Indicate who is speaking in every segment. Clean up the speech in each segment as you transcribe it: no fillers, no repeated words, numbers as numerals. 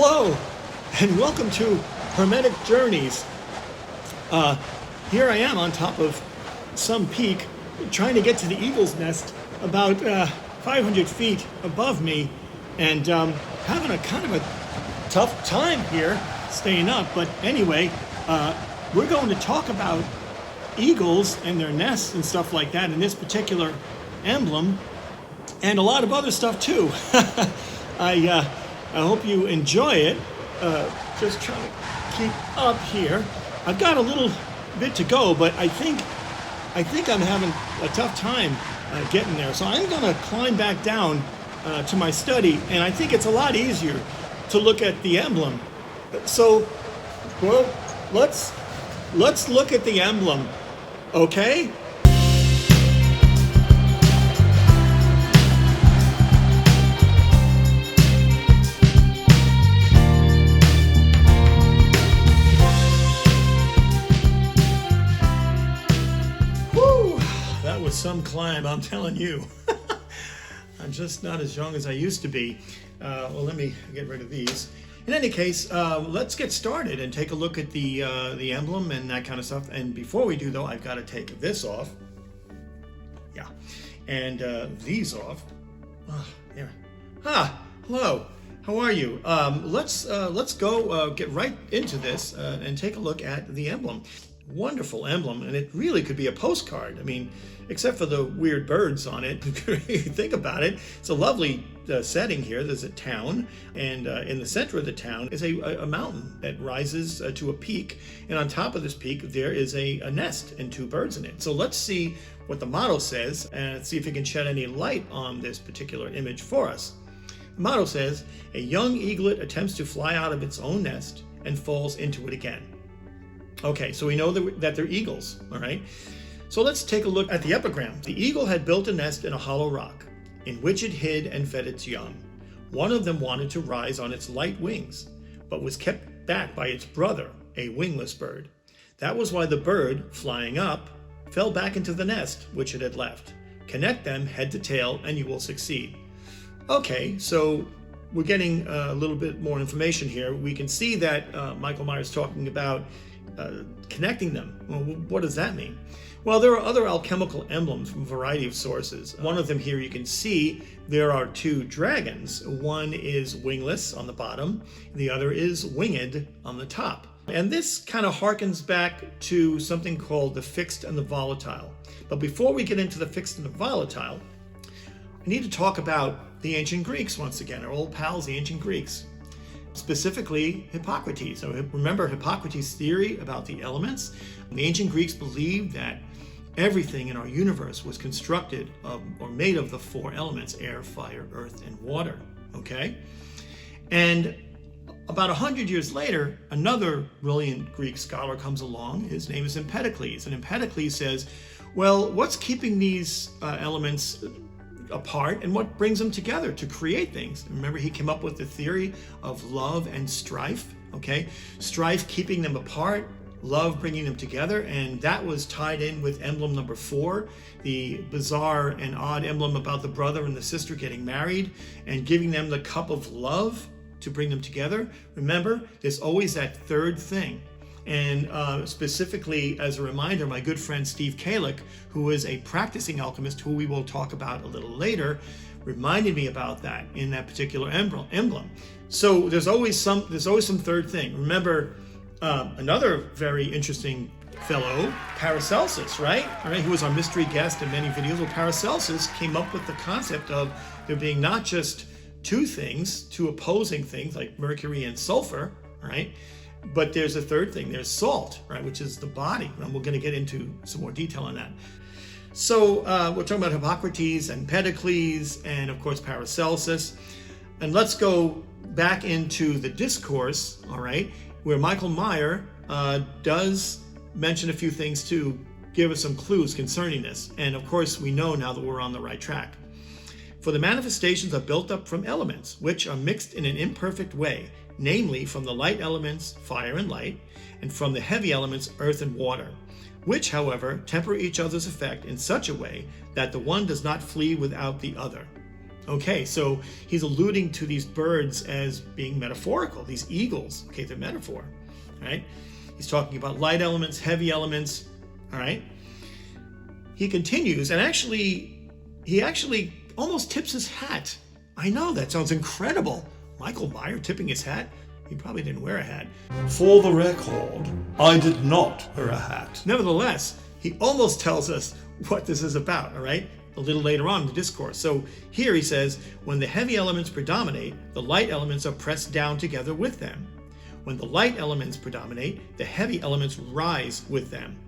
Speaker 1: Hello, and welcome to Hermetic Journeys. Here I am on top of some peak, trying to get to the eagle's nest about 500 feet above me, and having a kind of a tough time here staying up. But anyway, we're going to talk about eagles and their nests and stuff like that in this particular emblem, and a lot of other stuff too. I hope you enjoy it. Just trying to keep up here. I've got a little bit to go, but I think I'm having a tough time getting there. So I'm going to climb back down to my study, and I think it's a lot easier to look at the emblem. So, well, let's look at the emblem, okay? That was some climb, I'm telling you. I'm just not as young as I used to be. Well, let me get rid of these. In any case, let's get started and take a look at the emblem and that kind of stuff. And before we do, though, I've got to take this off. Yeah, and these off. Here. Hello. How are you? Let's go get right into this and take a look at the emblem. Wonderful emblem, and it really could be a postcard. I mean, except for the weird birds on it. If you think about it, it's a lovely setting here. There's a town, and in the center of the town is a mountain that rises to a peak, and on top of this peak there is a nest and two birds in it. So let's see what the motto says and see if it can shed any light on this particular image for us. The motto says, "A young eaglet attempts to fly out of its own nest and falls into it again." Okay, so we know that they're eagles, all right? So let's take a look at the epigram. The eagle had built a nest in a hollow rock, in which it hid and fed its young. One of them wanted to rise on its light wings, but was kept back by its brother, a wingless bird. That was why the bird, flying up, fell back into the nest which it had left. Connect them head to tail and you will succeed. Okay, so we're getting a little bit more information here. We can see that Michael Myers talking about connecting them. Well, what does that mean? Well, there are other alchemical emblems from a variety of sources. One of them here you can see there are two dragons. One is wingless on the bottom, the other is winged on the top. And this kind of harkens back to something called the fixed and the volatile. But before we get into the fixed and the volatile, I need to talk about the ancient Greeks once again, our old pals, the ancient Greeks. Specifically Hippocrates. So remember Hippocrates' theory about the elements? The ancient Greeks believed that everything in our universe was constructed of or made of the four elements: air, fire, earth, and water. Okay? And about 100 years later, another brilliant Greek scholar comes along. His name is Empedocles. And Empedocles says, well, what's keeping these elements apart and what brings them together to create things? Remember, he came up with the theory of love and strife, okay? Strife keeping them apart, love bringing them together, and that was tied in with emblem number 4, the bizarre and odd emblem about the brother and the sister getting married and giving them the cup of love to bring them together. Remember, there's always that third thing. And specifically, as a reminder, my good friend Steve Kalick, who is a practicing alchemist, who we will talk about a little later, reminded me about that in that particular emblem. So there's always some third thing. Remember, another very interesting fellow, Paracelsus, right? All right, who was our mystery guest in many videos. Well, Paracelsus came up with the concept of there being not just two opposing things like mercury and sulfur, all right? But there's a third thing, there's salt, right, which is the body. And we're going to get into some more detail on that. So we're talking about Hippocrates and Empedocles and, of course, Paracelsus. And let's go back into the Discourse, all right, where Michael Meyer does mention a few things to give us some clues concerning this. And, of course, we know now that we're on the right track. For the manifestations are built up from elements, which are mixed in an imperfect way, namely from the light elements, fire and light, and from the heavy elements, earth and water, which, however, temper each other's effect in such a way that the one does not flee without the other. Okay, so he's alluding to these birds as being metaphorical, these eagles. Okay, they're metaphor, right? He's talking about light elements, heavy elements, all right? He continues, and he actually almost tips his hat. I know, that sounds incredible. Michael Meyer tipping his hat? He probably didn't wear a hat.
Speaker 2: For the record, I did not wear a hat.
Speaker 1: Nevertheless, he almost tells us what this is about, all right? A little later on in the discourse. So here he says, when the heavy elements predominate, the light elements are pressed down together with them. When the light elements predominate, the heavy elements rise with them.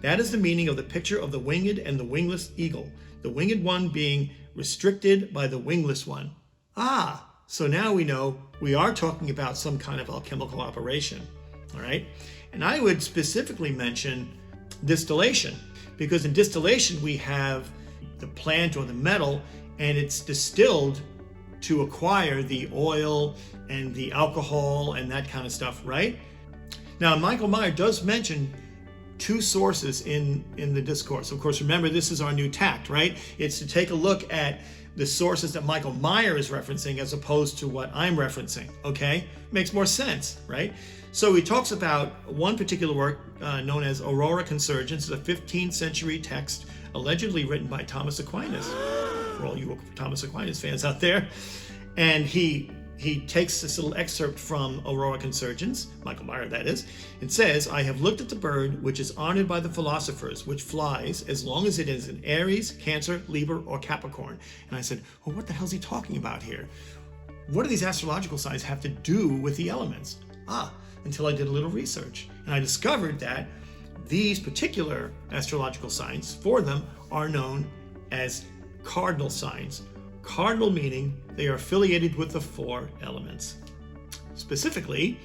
Speaker 1: That is the meaning of the picture of the winged and the wingless eagle, the winged one being restricted by the wingless one. Ah, so now we know we are talking about some kind of alchemical operation, all right? And I would specifically mention distillation, because in distillation we have the plant or the metal, and it's distilled to acquire the oil and the alcohol and that kind of stuff, right? Now, Michael Meyer does mention two sources in the discourse. Of course, remember, this is our new tact, right? It's to take a look at the sources that Michael Meyer is referencing as opposed to what I'm referencing, okay? Makes more sense, right? So he talks about one particular work known as Aurora Consurgens, a 15th century text allegedly written by Thomas Aquinas, for all you Thomas Aquinas fans out there. And he takes this little excerpt from Aurora Consurgens, Michael Meyer that is, and says, I have looked at the bird which is honored by the philosophers, which flies as long as it is in Aries, Cancer, Libra, or Capricorn. And I said, well, what the hell is he talking about here? What do these astrological signs have to do with the elements? Until I did a little research. And I discovered that these particular astrological signs, for them, are known as cardinal signs. Cardinal meaning they are affiliated with the four elements. Specifically,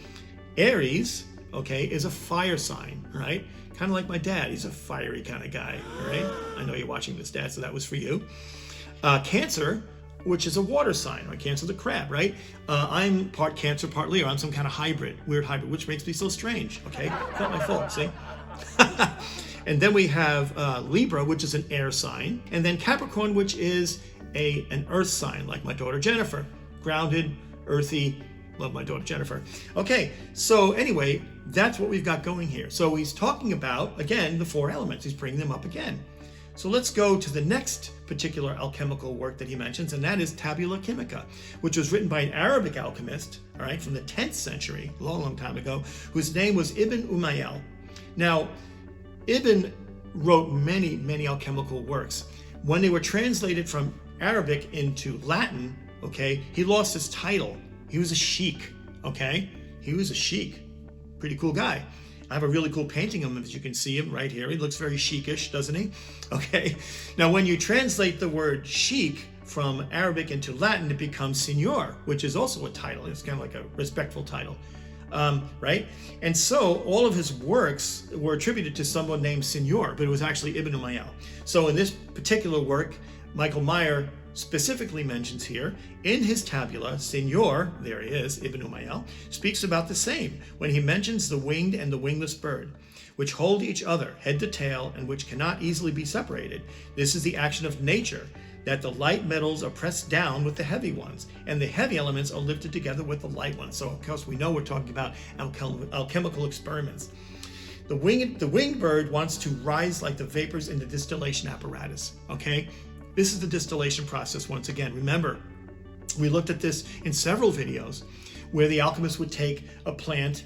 Speaker 1: Aries, okay, is a fire sign, right? Kind of like my dad. He's a fiery kind of guy, right? I know you're watching this, Dad, so that was for you. Cancer, which is a water sign, right? Cancer the crab, right? I'm part Cancer, part Leo. I'm some kind of hybrid, weird hybrid, which makes me so strange, okay? It's not my fault, see? And then we have Libra, which is an air sign. And then Capricorn, which is an earth sign, like my daughter Jennifer. Grounded, earthy, love my daughter Jennifer. Okay, so anyway, that's what we've got going here. So he's talking about, again, the four elements. He's bringing them up again. So let's go to the next particular alchemical work that he mentions, and that is Tabula Chimica, which was written by an Arabic alchemist, all right, from the 10th century, a long, long time ago, whose name was Ibn Umayel. Now, Ibn wrote many, many alchemical works. When they were translated from Arabic into Latin, okay, he lost his title. He was a sheik, okay? He was a sheik. Pretty cool guy. I have a really cool painting of him, as you can see him right here. He looks very sheikish, doesn't he? Okay. Now, when you translate the word sheik from Arabic into Latin, it becomes signor, which is also a title. It's kind of like a respectful title, right? And so all of his works were attributed to someone named Signor, but it was actually Ibn Umayel. So in this particular work, Michael Meyer specifically mentions here, in his tabula, Signor, there he is, Ibn Umayel, speaks about the same when he mentions the winged and the wingless bird, which hold each other, head to tail, and which cannot easily be separated. This is the action of nature, that the light metals are pressed down with the heavy ones, and the heavy elements are lifted together with the light ones. So, of course, we know we're talking about alchemical experiments. The winged bird wants to rise like the vapors in the distillation apparatus, okay? This is the distillation process once again. Remember, we looked at this in several videos where the alchemists would take a plant,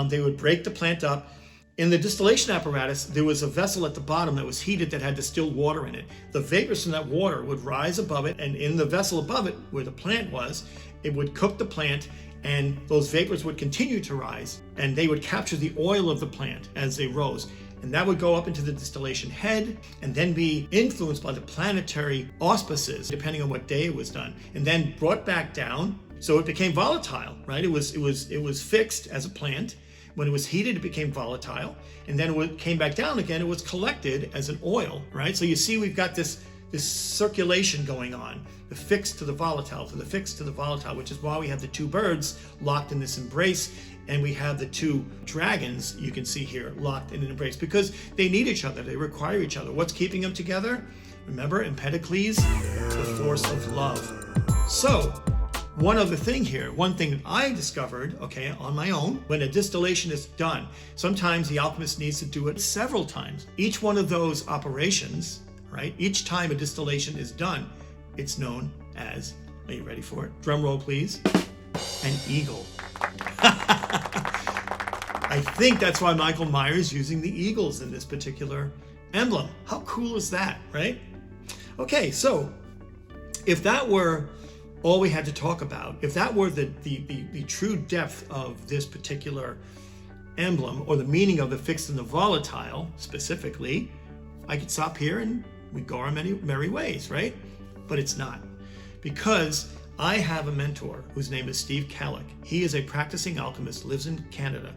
Speaker 1: they would break the plant up. In the distillation apparatus, there was a vessel at the bottom that was heated that had distilled water in it. The vapors from that water would rise above it, and in the vessel above it, where the plant was, it would cook the plant, and those vapors would continue to rise, and they would capture the oil of the plant as they rose. And that would go up into the distillation head and then be influenced by the planetary auspices, depending on what day it was done, and then brought back down. So it became volatile, right? It was fixed as a plant. When it was heated, it became volatile. And then when it came back down again, it was collected as an oil, right? So you see we've got this circulation going on, the fixed to the volatile, to the fixed to the volatile, which is why we have the two birds locked in this embrace. And we have the two dragons, you can see here, locked in an embrace, because they need each other. They require each other. What's keeping them together? Remember, Empedocles, the force of love. So, one other thing here, one thing that I discovered, okay, on my own, when a distillation is done, sometimes the alchemist needs to do it several times. Each one of those operations, right, each time a distillation is done, it's known as, are you ready for it? Drum roll, please. An eagle. I think that's why Michael Myers is using the eagles in this particular emblem. How cool is that, right? Okay, so if that were all we had to talk about, if that were the true depth of this particular emblem, or the meaning of the fixed and the volatile specifically, I could stop here and we'd go our many merry ways, right? But it's not. Because I have a mentor whose name is Steve Kallick. He is a practicing alchemist, lives in Canada.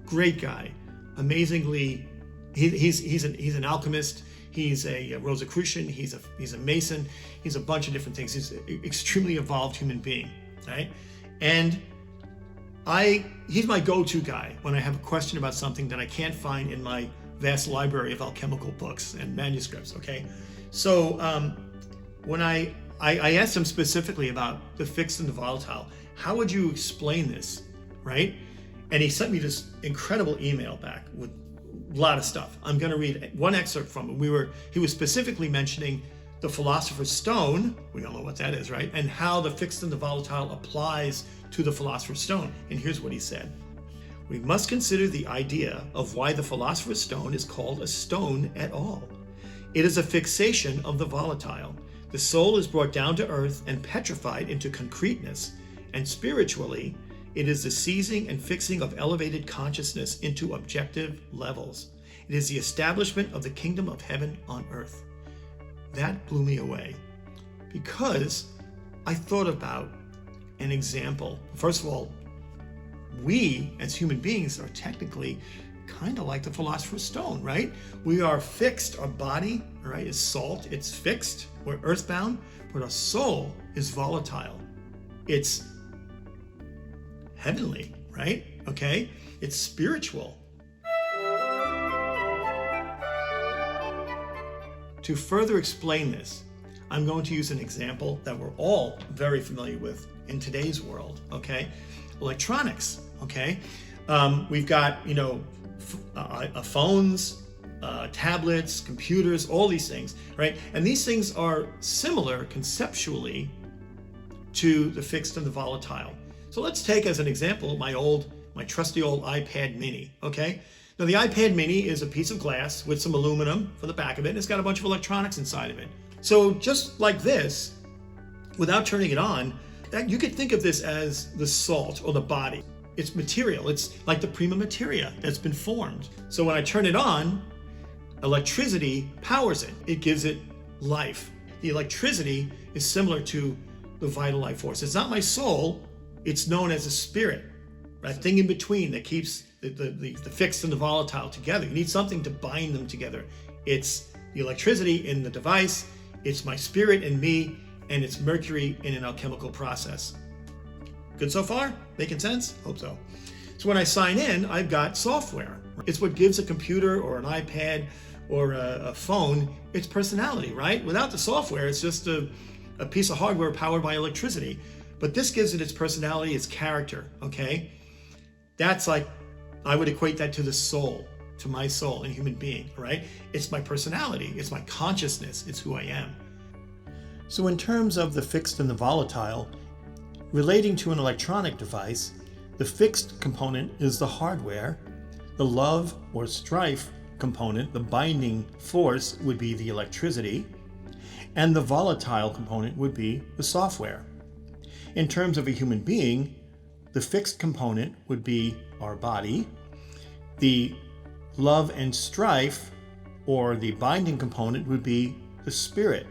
Speaker 1: Great guy. Amazingly, he's an alchemist. He's a Rosicrucian, he's a Mason, he's a bunch of different things. He's an extremely evolved human being, right? And he's my go-to guy when I have a question about something that I can't find in my vast library of alchemical books and manuscripts, okay? So when I asked him specifically about the fixed and the volatile, how would you explain this, right? And he sent me this incredible email back with a lot of stuff. I'm going to read one excerpt from it. He was specifically mentioning the Philosopher's Stone. We all know what that is, right? And how the fixed and the volatile applies to the Philosopher's Stone. And here's what he said. We must consider the idea of why the Philosopher's Stone is called a stone at all. It is a fixation of the volatile. The soul is brought down to earth and petrified into concreteness. And spiritually, it is the seizing and fixing of elevated consciousness into objective levels. It is the establishment of the kingdom of heaven on earth. That blew me away because I thought about an example. First of all, we as human beings are technically kind of like the Philosopher's Stone, right? We are fixed. Our body, right, is salt. It's fixed. We're earthbound, but our soul is volatile. It's heavenly, right? Okay? It's spiritual. To further explain this, I'm going to use an example that we're all very familiar with in today's world, okay? Electronics, okay? We've got, phones, tablets, computers, all these things, right? And these things are similar conceptually to the fixed and the volatile. So let's take as an example my trusty old iPad mini, okay? Now the iPad mini is a piece of glass with some aluminum for the back of it, and it's got a bunch of electronics inside of it. So just like this, without turning it on, you could think of this as the salt or the body. It's material, it's like the prima materia that's been formed. So when I turn it on, electricity powers it. It gives it life. The electricity is similar to the vital life force. It's not my soul, it's known as a spirit, that thing in between that keeps the fixed and the volatile together. You need something to bind them together. It's the electricity in the device, it's my spirit in me, and it's mercury in an alchemical process. Good so far? Making sense? Hope so. So when I sign in, I've got software. It's what gives a computer or an iPad or a phone its personality, right? Without the software, it's just a piece of hardware powered by electricity. But this gives it its personality, its character, okay? That's like, I would equate that to the soul, to my soul and human being, right? It's my personality, it's my consciousness, it's who I am. So in terms of the fixed and the volatile, relating to an electronic device, the fixed component is the hardware, the love or strife component, the binding force, would be the electricity, and the volatile component would be the software. In terms of a human being, the fixed component would be our body, the love and strife, or the binding component, would be the spirit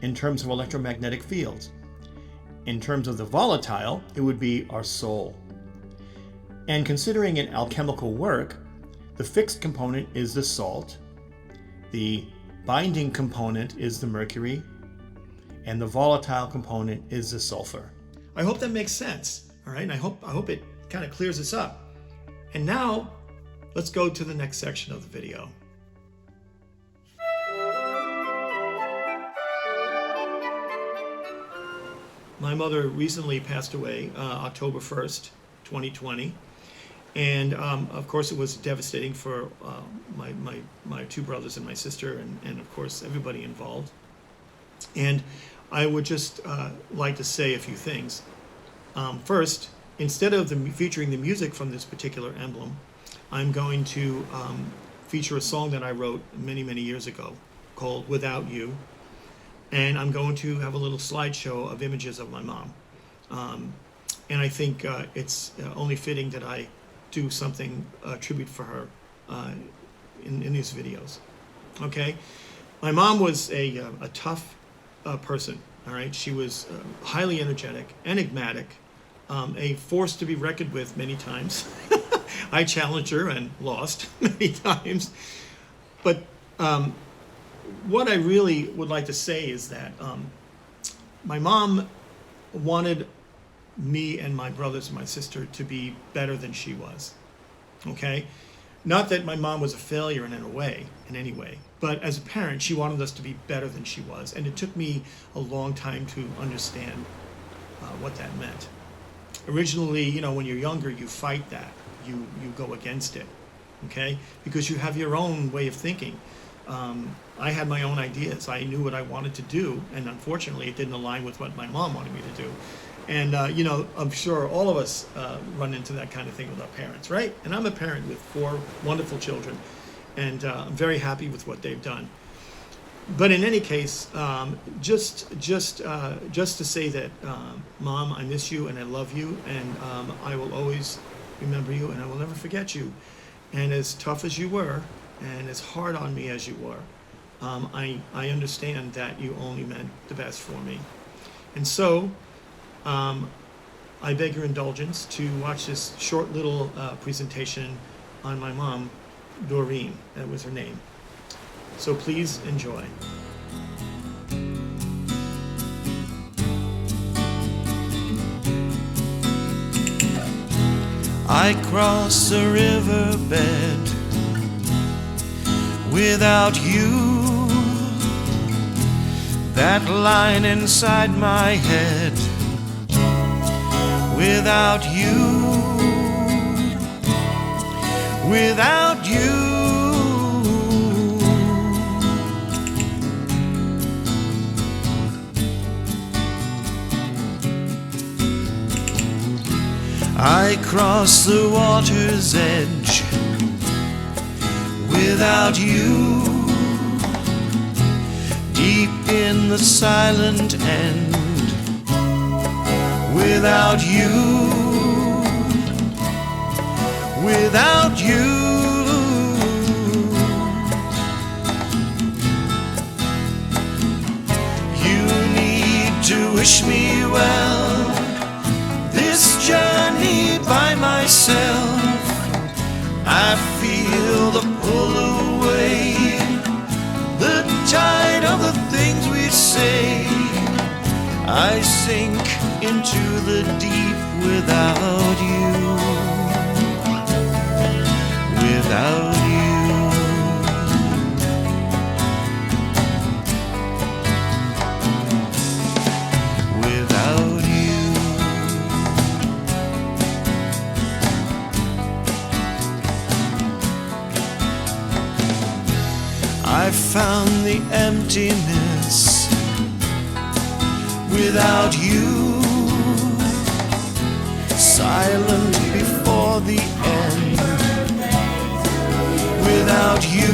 Speaker 1: in terms of electromagnetic fields. In terms of the volatile, it would be our soul. And considering an alchemical work, the fixed component is the salt, the binding component is the mercury, and the volatile component is the sulfur. I hope that makes sense, all right? And I hope it kind of clears this up. And now, let's go to the next section of the video. My mother recently passed away October 1st, 2020. And of course, it was devastating for my two brothers and my sister, and of course, everybody involved. And I would just like to say a few things. First, instead of featuring the music from this particular emblem, I'm going to feature a song that I wrote many, many years ago called Without You. And I'm going to have a little slideshow of images of my mom. And I think it's only fitting that I do something, a tribute for her in these videos. Okay? My mom was a tough person, all right? She was highly energetic, enigmatic, a force to be reckoned with many times. I challenged her and lost many times. But what I really would like to say is that my mom wanted me and my brothers and my sister to be better than she was. Okay? Not that my mom was a failure in any way, but as a parent, she wanted us to be better than she was. And it took me a long time to understand what that meant. Originally, you know, when you're younger, you fight that. You go against it, okay? Because you have your own way of thinking. I had my own ideas. I knew what I wanted to do, and unfortunately, it didn't align with what my mom wanted me to do. And, you know, I'm sure all of us run into that kind of thing with our parents, right? And I'm a parent with 4 wonderful children, and I'm very happy with what they've done. But in any case, just to say that, Mom, I miss you and I love you, and I will always remember you, and I will never forget you. And as tough as you were, and as hard on me as you were, I understand that you only meant the best for me. And so, I beg your indulgence to watch this short little presentation on my mom, Doreen. That was her name. So please enjoy.
Speaker 3: I cross the riverbed without you. That line inside my head. Without you. Without you. I cross the water's edge without you, deep in the silent end, without you, without you. You need to wish me well. This journey by myself, I feel the pull away, the tide of the things we say. I sink into the deep without you, without you. I found the emptiness without you, silent before the end, without you,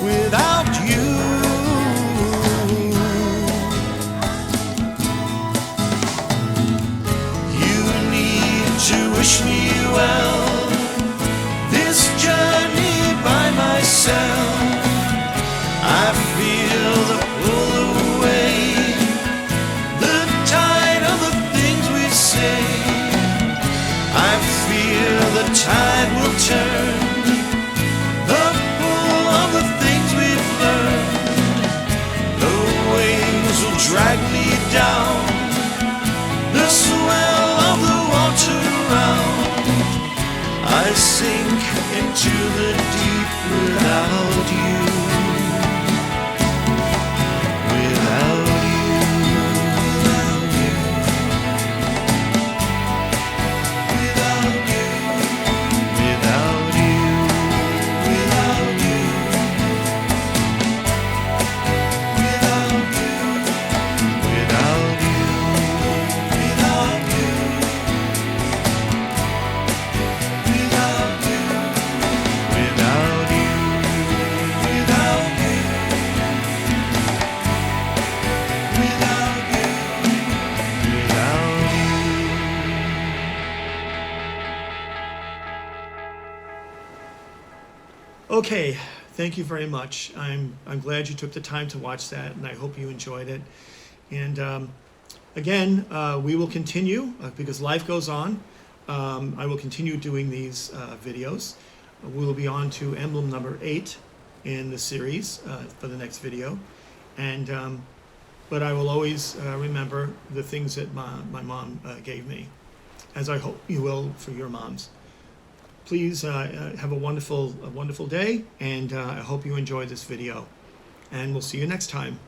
Speaker 3: without you. You need to wish me well. This journey by myself, I feel the pull away, the tide of the things we say. I feel the tide will turn, the pull of the things we've learned. The waves will drag me down, the swell of the water around. I sink into the deep without you, without you.
Speaker 1: Okay, thank you very much. I'm glad you took the time to watch that, and I hope you enjoyed it. And again, we will continue because life goes on. I will continue doing these videos. We will be on to emblem number 8 in the series for the next video. And but I will always remember the things that my mom gave me, as I hope you will for your moms. Please have a wonderful day, and I hope you enjoyed this video. And we'll see you next time.